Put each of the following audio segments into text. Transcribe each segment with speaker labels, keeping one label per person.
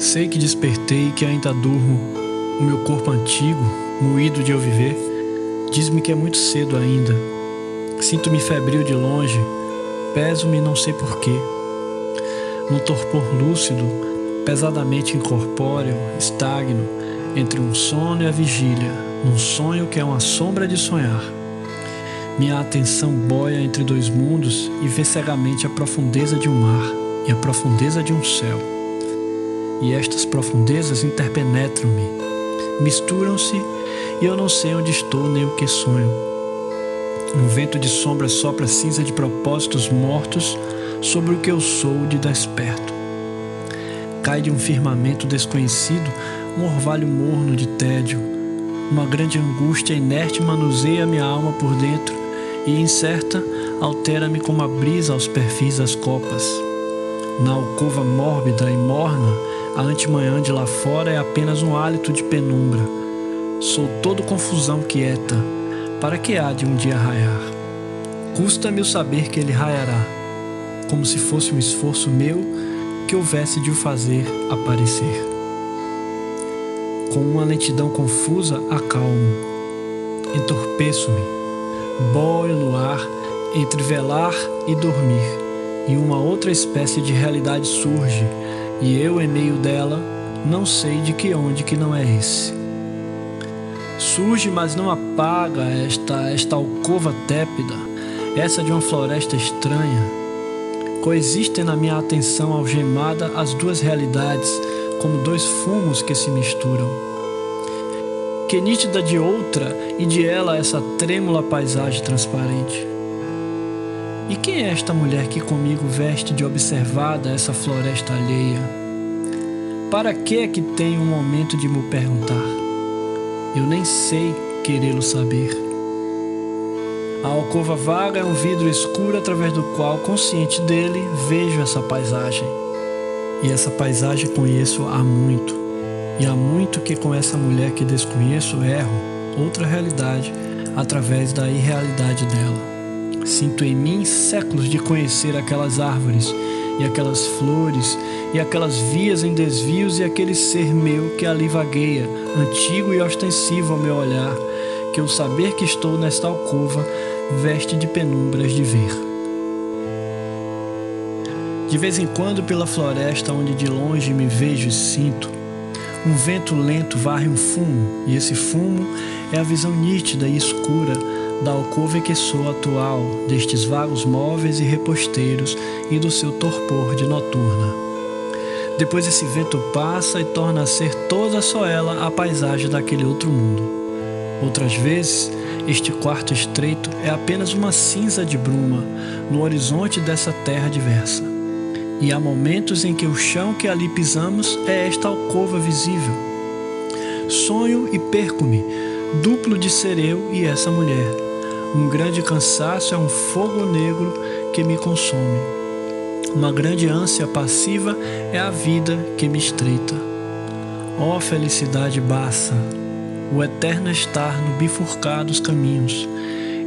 Speaker 1: Sei que despertei e que ainda durmo. O meu corpo antigo, moído de eu viver, diz-me que é muito cedo ainda. Sinto-me febril de longe, peso-me não sei porquê. Num torpor lúcido, pesadamente incorpóreo, estagno, entre um sono e a vigília, num sonho que é uma sombra de sonhar. Minha atenção boia entre dois mundos e vê cegamente a profundeza de um mar e a profundeza de um céu. E estas profundezas interpenetram-me, misturam-se e eu não sei onde estou nem o que sonho. Um vento de sombra sopra cinza de propósitos mortos sobre o que eu sou de desperto. Cai de um firmamento desconhecido um orvalho morno de tédio. Uma grande angústia inerte manuseia minha alma por dentro e, incerta, altera-me como a brisa aos perfis das copas. Na alcova mórbida e morna, a antemanhã de lá fora é apenas um hálito de penumbra. Sou todo confusão quieta. Para que há de um dia raiar? Custa-me o saber que ele raiará, como se fosse um esforço meu que houvesse de o fazer aparecer. Com uma lentidão confusa, acalmo. Entorpeço-me. Boio no ar entre velar e dormir, e uma outra espécie de realidade surge, e eu, em meio dela, não sei de que onde que não é esse. Surge, mas não apaga esta alcova tépida, essa de uma floresta estranha. Coexistem na minha atenção algemada as duas realidades, como dois fumos que se misturam. Que nítida de outra, e de ela essa trêmula paisagem transparente. E quem é esta mulher que comigo veste de observada essa floresta alheia? Para que é que tenho um momento de me perguntar? Eu nem sei querê-lo saber. A alcova vaga é um vidro escuro através do qual, consciente dele, vejo essa paisagem. E essa paisagem conheço há muito. E há muito que com essa mulher que desconheço erro outra realidade através da irrealidade dela. Sinto em mim séculos de conhecer aquelas árvores e aquelas flores e aquelas vias em desvios e aquele ser meu que ali vagueia, antigo e ostensivo ao meu olhar, que o saber que estou nesta alcova veste de penumbras de ver. De vez em quando, pela floresta onde de longe me vejo e sinto, um vento lento varre um fumo, e esse fumo é a visão nítida e escura da alcova que sou atual, destes vagos móveis e reposteiros e do seu torpor de noturna. Depois esse vento passa e torna a ser toda só ela a paisagem daquele outro mundo. Outras vezes, este quarto estreito é apenas uma cinza de bruma no horizonte dessa terra diversa. E há momentos em que o chão que ali pisamos é esta alcova visível. Sonho e perco-me, duplo de ser eu e essa mulher. Um grande cansaço é um fogo negro que me consome. Uma grande ânsia passiva é a vida que me estreita. Ó felicidade baça, o eterno estar no bifurcar dos caminhos.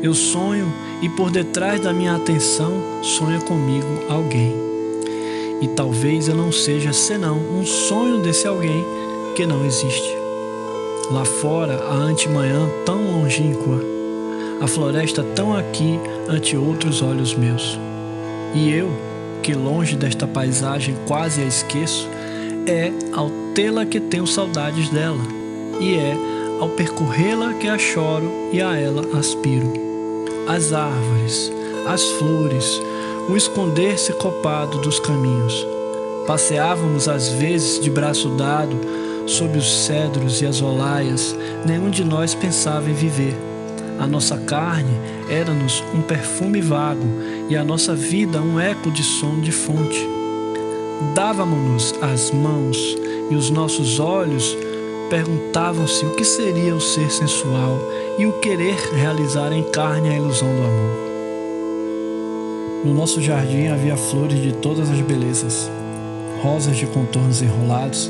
Speaker 1: Eu sonho e por detrás da minha atenção sonha comigo alguém. E talvez eu não seja senão um sonho desse alguém que não existe. Lá fora, a antemanhã tão longínqua, a floresta tão aqui ante outros olhos meus. E eu, que longe desta paisagem quase a esqueço, é ao tê-la que tenho saudades dela, e é ao percorrê-la que a choro e a ela aspiro. As árvores, as flores, o esconder-se copado dos caminhos. Passeávamos às vezes de braço dado sob os cedros e as olaias, nenhum de nós pensava em viver. A nossa carne era-nos um perfume vago e a nossa vida um eco de som de fonte. Dávamos-nos as mãos e os nossos olhos perguntavam-se o que seria o ser sensual e o querer realizar em carne a ilusão do amor. No nosso jardim havia flores de todas as belezas, rosas de contornos enrolados,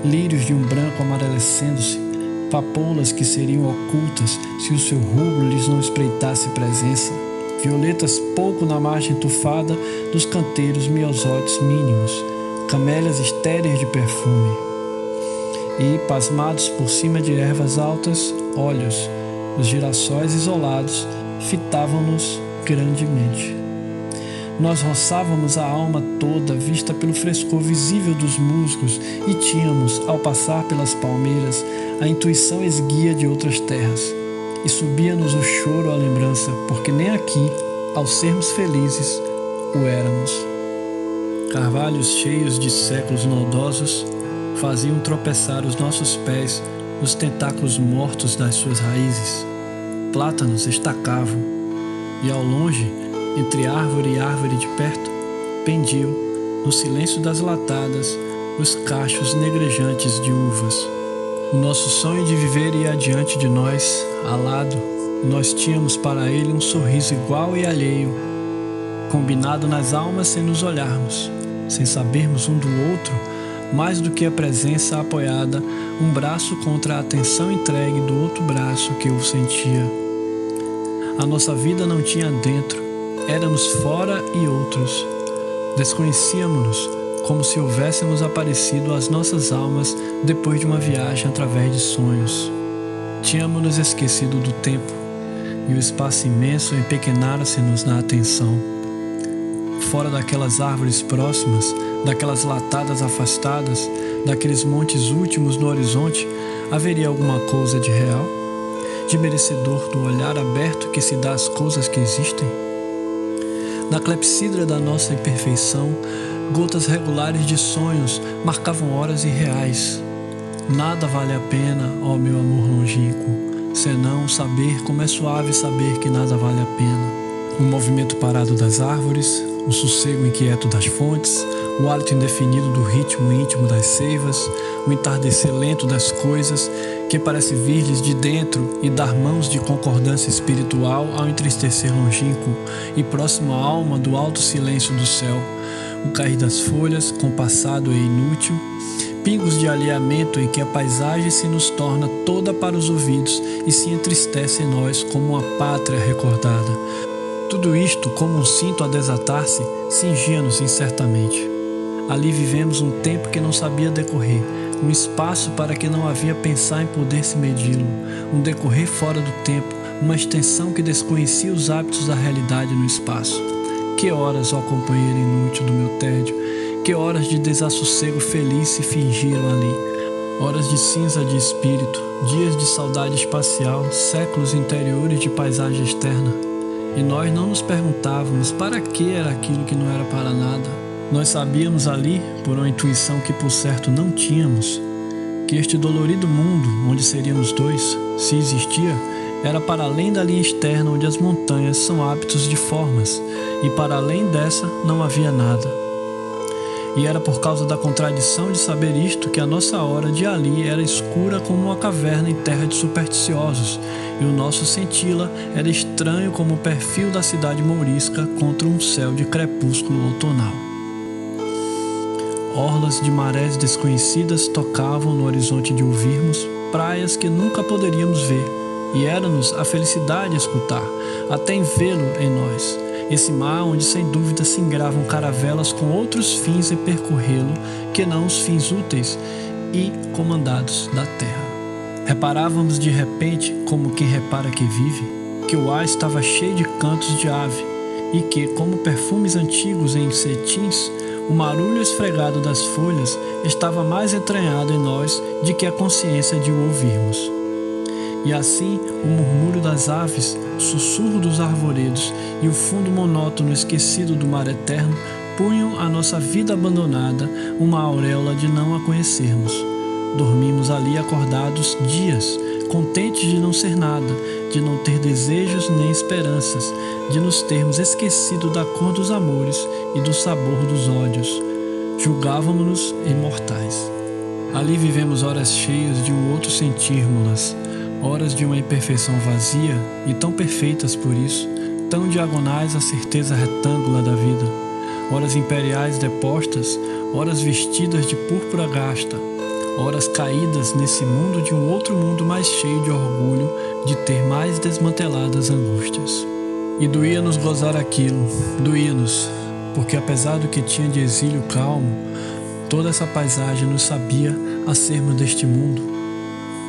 Speaker 1: lírios de um branco amarelecendo-se, papoulas que seriam ocultas se o seu rubro lhes não espreitasse presença, violetas pouco na margem tufada dos canteiros miosótis mínimos, camélias estéreis de perfume. e, pasmados por cima de ervas altas, olhos, os girassóis isolados, fitavam-nos grandemente. Nós roçávamos a alma toda, vista pelo frescor visível dos musgos, e tínhamos, ao passar pelas palmeiras, a intuição esguia de outras terras. E subia-nos o choro à lembrança, porque nem aqui, ao sermos felizes, o éramos. Carvalhos cheios de séculos noldosos faziam tropeçar os nossos pés nos tentáculos mortos das suas raízes. Plátanos estacavam, e ao longe, entre árvore e árvore de perto, pendiam, no silêncio das latadas, os cachos negrejantes de uvas. O nosso sonho de viver ia adiante de nós, alado, e nós tínhamos para ele um sorriso igual e alheio, combinado nas almas sem nos olharmos, sem sabermos um do outro, mais do que a presença apoiada, um braço contra a atenção entregue do outro braço que o sentia. A nossa vida não tinha dentro, éramos fora e outros. Desconhecíamos-nos como se houvéssemos aparecido às nossas almas depois de uma viagem através de sonhos. Tínhamos-nos esquecido do tempo, e o espaço imenso empequenara-se-nos na atenção. Fora daquelas árvores próximas, daquelas latadas afastadas, daqueles montes últimos no horizonte, haveria alguma coisa de real? De merecedor do olhar aberto que se dá às coisas que existem? Na clepsidra da nossa imperfeição, gotas regulares de sonhos marcavam horas irreais. Nada vale a pena, ó meu amor longínquo, senão saber como é suave saber que nada vale a pena. O movimento parado das árvores, o sossego inquieto das fontes, o hálito indefinido do ritmo íntimo das seivas, o entardecer lento das coisas, que parece vir-lhes de dentro e dar mãos de concordância espiritual ao entristecer longínquo e próximo à alma do alto silêncio do céu, o cair das folhas, compassado e inútil, pingos de alinhamento em que a paisagem se nos torna toda para os ouvidos e se entristece em nós como uma pátria recordada. Tudo isto, como um cinto a desatar-se, cingia-nos incertamente. Ali vivemos um tempo que não sabia decorrer, um espaço para que não havia pensar em poder se medi-lo, um decorrer fora do tempo, uma extensão que desconhecia os hábitos da realidade no espaço. Que horas, ó companheiro inútil do meu tédio, que horas de desassossego feliz se fingiram ali, horas de cinza de espírito, dias de saudade espacial, séculos interiores de paisagem externa. E nós não nos perguntávamos para que era aquilo que não era para nada. Nós sabíamos ali, por uma intuição que por certo não tínhamos, que este dolorido mundo, onde seríamos dois, se existia, era para além da linha externa onde as montanhas são hábitos de formas, e para além dessa não havia nada. E era por causa da contradição de saber isto que a nossa hora de ali era escura como uma caverna em terra de supersticiosos, e o nosso senti-la era estranho como o perfil da cidade mourisca contra um céu de crepúsculo outonal. Orlas de marés desconhecidas tocavam no horizonte de ouvirmos praias que nunca poderíamos ver, e era-nos a felicidade escutar, até em vê-lo em nós, esse mar onde sem dúvida se engravam caravelas com outros fins em percorrê-lo que não os fins úteis e comandados da terra. Reparávamos de repente, como quem repara que vive, que o ar estava cheio de cantos de ave, e que, como perfumes antigos em cetins, o marulho esfregado das folhas estava mais entranhado em nós de que a consciência de o ouvirmos. E assim, o murmúrio das aves, o sussurro dos arvoredos e o fundo monótono esquecido do mar eterno punham à nossa vida abandonada uma auréola de não a conhecermos. Dormimos ali acordados dias, contentes de não ser nada, de não ter desejos nem esperanças, de nos termos esquecido da cor dos amores e do sabor dos ódios. Julgávamos-nos imortais. Ali vivemos horas cheias de um outro sentirmo-las, horas de uma imperfeição vazia e tão perfeitas por isso, tão diagonais à certeza retângula da vida, horas imperiais depostas, horas vestidas de púrpura gasta, horas caídas nesse mundo de um outro mundo mais cheio de orgulho de ter mais desmanteladas angústias. E doía-nos gozar aquilo, doía-nos, porque apesar do que tinha de exílio calmo, toda essa paisagem nos sabia a sermos deste mundo.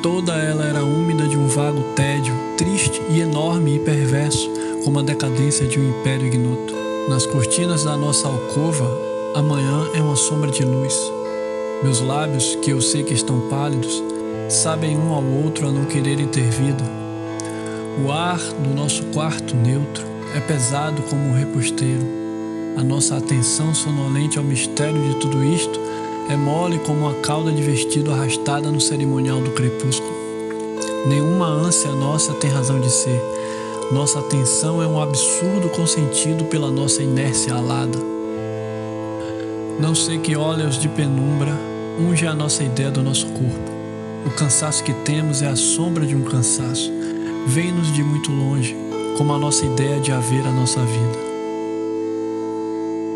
Speaker 1: Toda ela era úmida de um vago tédio, triste e enorme e perverso, como a decadência de um império ignoto. Nas cortinas da nossa alcova, amanhã é uma sombra de luz. Meus lábios, que eu sei que estão pálidos, sabem um ao outro a não quererem ter vida. O ar do nosso quarto neutro é pesado como um reposteiro. A nossa atenção sonolente ao mistério de tudo isto é mole como uma cauda de vestido arrastada no cerimonial do crepúsculo. Nenhuma ânsia nossa tem razão de ser. Nossa atenção é um absurdo consentido pela nossa inércia alada. Não sei que óleos de penumbra unge a nossa ideia do nosso corpo. O cansaço que temos é a sombra de um cansaço. Vem-nos de muito longe, como a nossa ideia de haver a nossa vida.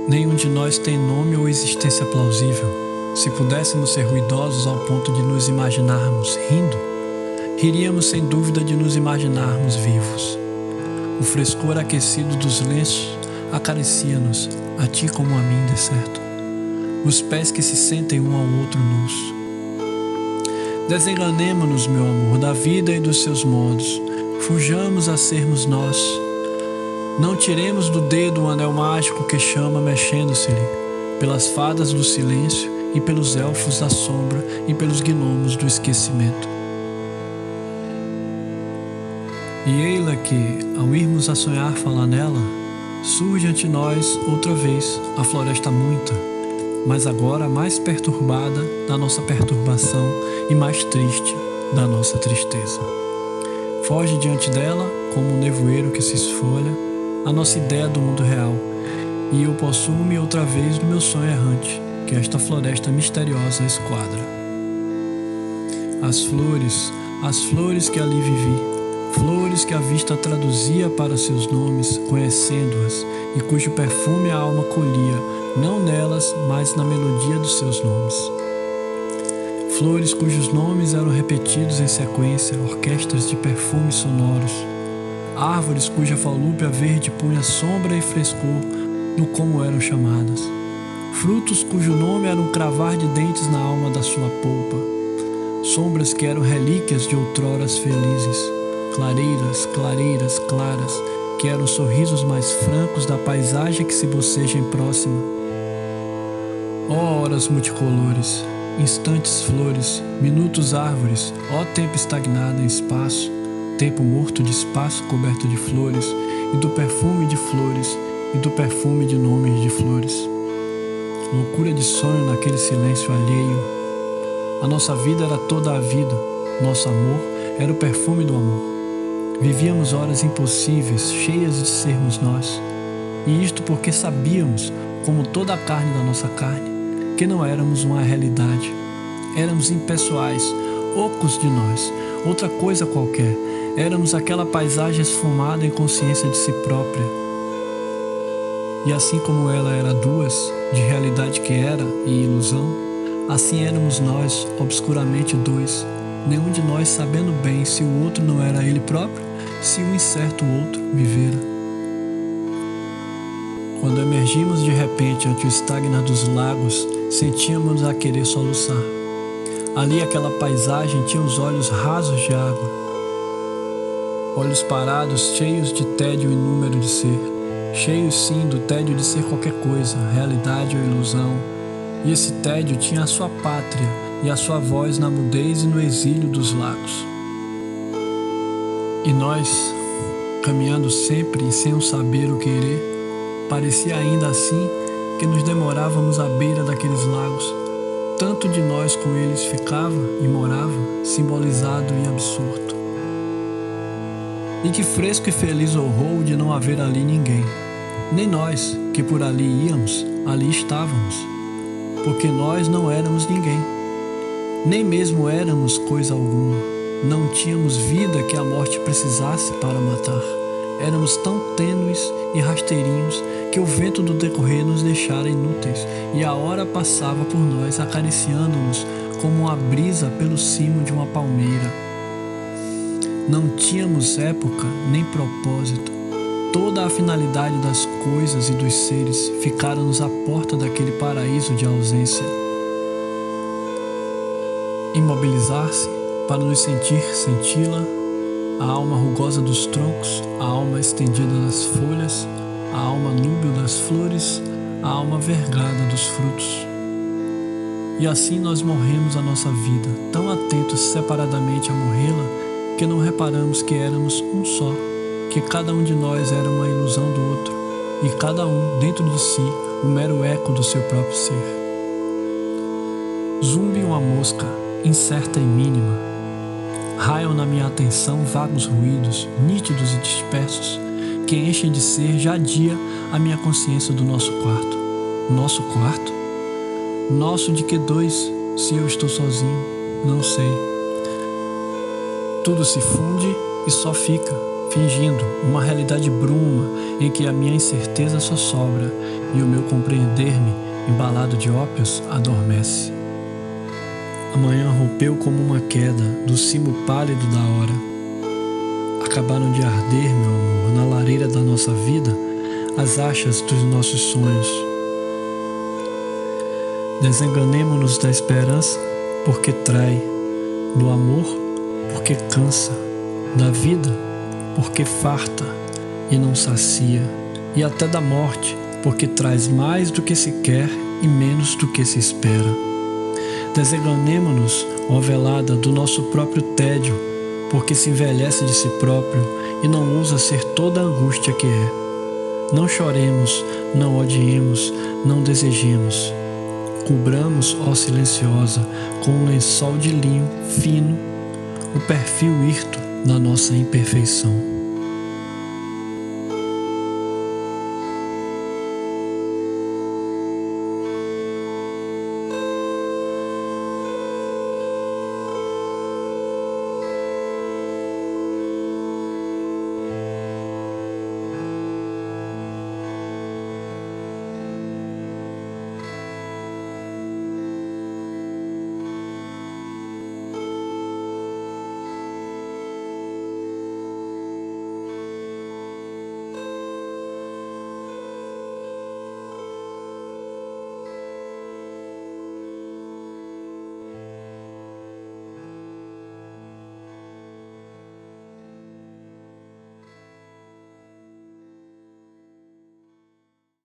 Speaker 1: Nenhum de nós tem nome ou existência plausível. Se pudéssemos ser ruidosos ao ponto de nos imaginarmos rindo, riríamos sem dúvida de nos imaginarmos vivos. O frescor aquecido dos lenços acaricia-nos, a ti como a mim, de certo. Os pés que se sentem um ao outro nus. Desenganemo-nos, meu amor, da vida e dos seus modos. Fujamos a sermos nós. Não tiremos do dedo o anel mágico que chama mexendo-se-lhe, pelas fadas do silêncio e pelos elfos da sombra e pelos gnomos do esquecimento. E ei-la que, ao irmos a sonhar falar nela, surge ante nós outra vez a floresta muita, mas agora mais perturbada da nossa perturbação e mais triste da nossa tristeza. Foge diante dela, como um nevoeiro que se esfolha, a nossa ideia do mundo real, e eu possuo-me outra vez no meu sonho errante, que esta floresta misteriosa esquadra. As flores que ali vivi, flores que a vista traduzia para seus nomes, conhecendo-as, e cujo perfume a alma colhia, não nelas, mas na melodia dos seus nomes. Flores cujos nomes eram repetidos em sequência, orquestras de perfumes sonoros. Árvores cuja falúpia verde punha sombra e frescor no como eram chamadas. Frutos cujo nome era um cravar de dentes na alma da sua polpa. Sombras que eram relíquias de outroras felizes. Clareiras, clareiras, claras, que eram sorrisos mais francos da paisagem que se boceja em próxima. Ó horas multicolores, instantes flores, minutos árvores, ó tempo estagnado em espaço, tempo morto de espaço coberto de flores, e do perfume de flores, e do perfume de nomes de flores. Loucura de sonho naquele silêncio alheio. A nossa vida era toda a vida, nosso amor era o perfume do amor. Vivíamos horas impossíveis, cheias de sermos nós. E isto porque sabíamos, como toda a carne da nossa carne, que não éramos uma realidade. Éramos impessoais, ocos de nós, outra coisa qualquer. Éramos aquela paisagem esfumada em consciência de si própria. E assim como ela era duas, de realidade que era e ilusão, assim éramos nós, obscuramente dois, nenhum de nós sabendo bem se o outro não era ele próprio, se um incerto outro vivera. Quando emergimos de repente ante o estagnar dos lagos, sentíamos a querer soluçar. Ali aquela paisagem tinha os olhos rasos de água, olhos parados, cheios de tédio e número de ser, cheios sim do tédio de ser qualquer coisa, realidade ou ilusão. E esse tédio tinha a sua pátria e a sua voz na mudez e no exílio dos lagos. E nós, caminhando sempre e sem o saber o querer, parecia ainda assim que nos demorávamos à beira daqueles lagos. Tanto de nós com eles ficava e morava, simbolizado e absorto. E que fresco e feliz horror de não haver ali ninguém. Nem nós, que por ali íamos, ali estávamos. Porque nós não éramos ninguém. Nem mesmo éramos coisa alguma. Não tínhamos vida que a morte precisasse para matar. Éramos tão tênues e rasteirinhos que o vento do decorrer nos deixara inúteis, e a hora passava por nós acariciando-nos como uma brisa pelo cimo de uma palmeira. Não tínhamos época nem propósito. Toda a finalidade das coisas e dos seres ficara-nos à porta daquele paraíso de ausência. imobilizar-se para nos sentir senti-la, a alma rugosa dos troncos, a alma estendida das folhas, a alma núbil das flores, a alma vergada dos frutos. E assim nós morremos a nossa vida, tão atentos separadamente a morrê-la, que não reparamos que éramos um só, que cada um de nós era uma ilusão do outro, e cada um, dentro de si, o mero eco do seu próprio ser. Zumbe uma mosca, incerta e mínima. Raiam na minha atenção vagos ruídos, nítidos e dispersos, que enchem de ser já dia a minha consciência do nosso quarto. Nosso quarto? Nosso de que dois, se eu estou sozinho? Não sei. Tudo se funde e só fica, fingindo uma realidade bruma em que a minha incerteza só sobra e o meu compreender-me, embalado de ópios, adormece. A manhã rompeu como uma queda do cimo pálido da hora. Acabaram de arder, meu amor, na lareira da nossa vida, as achas dos nossos sonhos. Desenganemo-nos da esperança, porque trai, do amor, porque cansa, da vida, porque farta e não sacia, e até da morte, porque traz mais do que se quer e menos do que se espera. Desenganemo-nos, ó velada, do nosso próprio tédio, porque se envelhece de si próprio e não ousa ser toda a angústia que é. Não choremos, não odiemos, não desejemos. Cobramos, ó silenciosa, com um lençol de linho fino, o perfil hirto da nossa imperfeição.